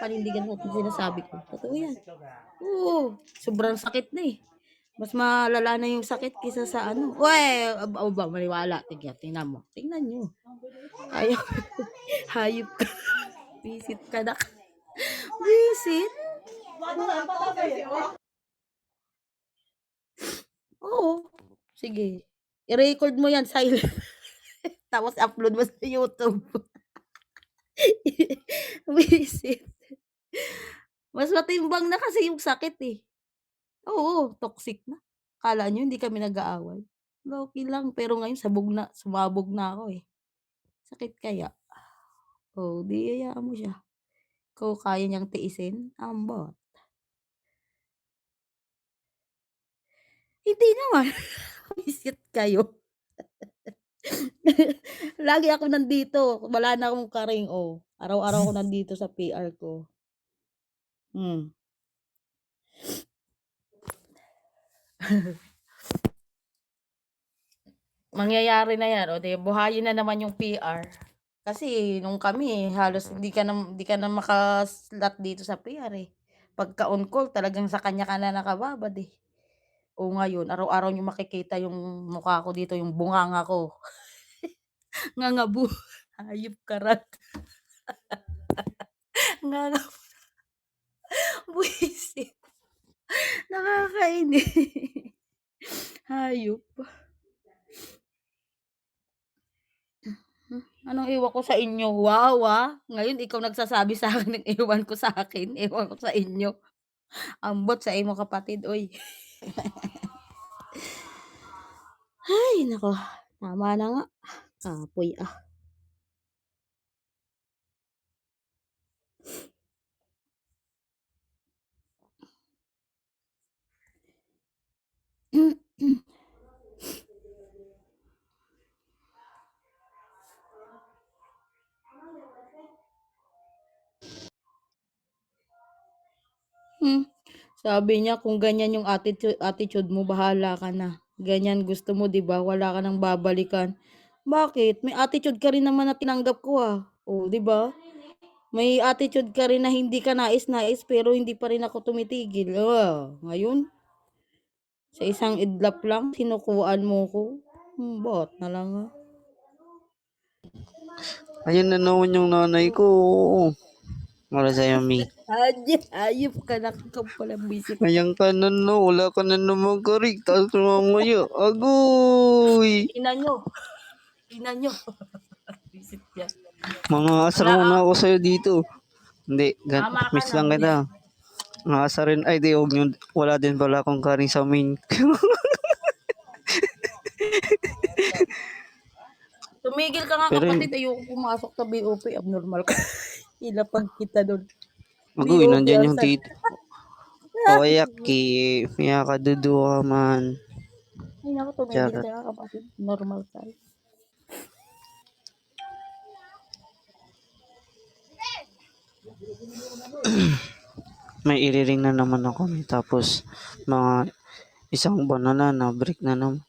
panindigan ko kung sinasabi ko. Totoo yan. Oo, sobrang sakit na eh. Mas malala na yung sakit kaysa sa ano. Uy, ba, maniwala. Tingnan mo. Tingnan nyo. Ayaw. Hayop ka. Visit ka na. Visit? Oo. Sige. I-record mo yan, silent. Tapos upload mo sa YouTube. Visit. Mas matimbang na kasi yung sakit eh. Oo, toxic na. Akala nyo hindi kami nag-aaway. Okay lang, pero ngayon sumabog na ako eh. Sakit kaya? Oh, di hayaan mo siya. Kung kaya niyang tiisin, ambot. Hindi naman. Visit kayo. Lagi ako nandito. Wala na akong karing, oh. Araw-araw ako nandito sa PR ko. Mangyayari na yan. O, di, buhayin na naman yung PR. Kasi nung kami, halos hindi ka na makaslot dito sa PR eh. Pagka on call, talagang sa kanya ka na nakababad eh. O ngayon, araw-araw niyo makikita yung mukha ko dito, yung bunganga ko. Ngangabu. Hayop karat. Ngangabu. Buisit. Nakakainis. Hayop. Anong iwan ko sa inyo? Wow, ngayon ikaw nagsasabi sa akin ng iwan ko sa akin, ewan ko sa inyo. Ambot sa imo kapatid, oy. Ay naku, tama na nga. Kapoy ah. Sabi niya kung ganyan yung attitude mo, bahala ka na. Ganyan gusto mo, 'di ba? Wala ka nang babalikan. Bakit? May attitude ka rin naman na tinanggap ko ah. Oh, 'di ba? May attitude ka rin na hindi ka nais-nais pero hindi pa rin ako tumitigil. Ngayon, sa isang idlap lang, sinukuan mo ko. Bot na lang ah. Ayun na naman yung nanay ko. Wala sa'yo, Mi. Ayop ka na pala visit. Ayan ka na no. Wala ka na naman karig. Tapos mamaya. Agoy! Tingnan nyo. Tingnan nyo. Visit yan. Mga asar Wala muna ako sa'yo dito. Hindi. Tama ka Miss na. lang kita. Mga asar rin. Ay, di. Wala din pala akong karing sa main. Tumigil ka nga Pero kapatid. Ayoko pumasok sa BOP. Abnormal ka. Ilapag kita doon. agoy, BOP nandyan ang yung tito. Oyaki. Miya ka duduha man. Ay naku, tumigil Charot. ka nga kapatid. Normal ka. May iriring na naman ako. Tapos, mga isang buwan na break na naman.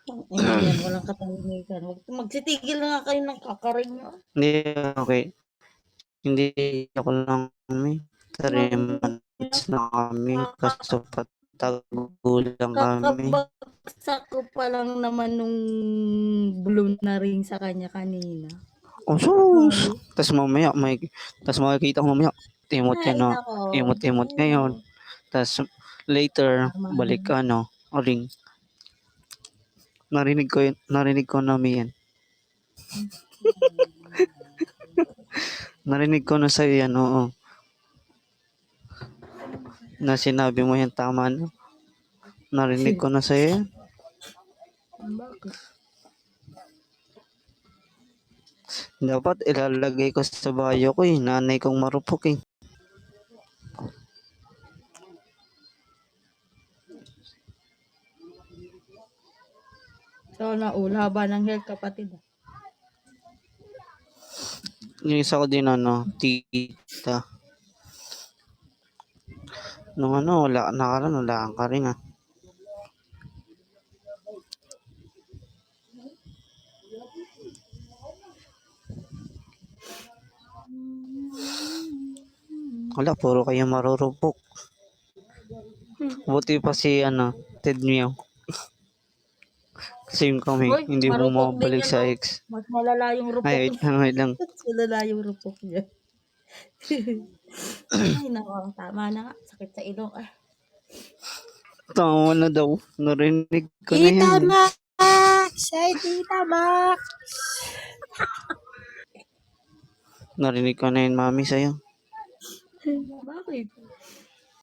Ina yan, walang katahimikan. Magsitigil na nga kayo ng kakaring nyo. Hindi, okay. Hindi ako lang kami. 3 months na kami. Kaso patagulang kami. Kakabagsak ko pa lang naman nung blue na ring sa kanya kanina. Oh, sus! Tapos mamaya, makikita ko mamaya, imot Ay, yan no. nako. Imot ngayon. Tapos later, balik ring. Narinig ko na yan. Narinig ko na sa'yo yan, oo. Na sinabi mo yan, tama no. Narinig ko na sa'yo yan. Bakit? Dapat ilalagay ko sa bio ko eh. Nanay kong marupok eh. So, naula ng health kapatid. Yung isa ko din tita. Nung wala ka rin ah. Wala, puro kayo marurupok. Buti pa si Ted Meow. Same kami, Hoy, hindi marupok din bumabalik yan sa 'no. ex. Mas malala yung Ay, rupok wait niya. lang, wait lang. Mas malala yung rupok niya. Ay naku, tama na nga, sakit sa ilong, ah. Tama na daw. Narinig ko na Tita yan eh. Max! Ay, Tita Max! Narinig ko na yan, mami, sa'yo. Bakit?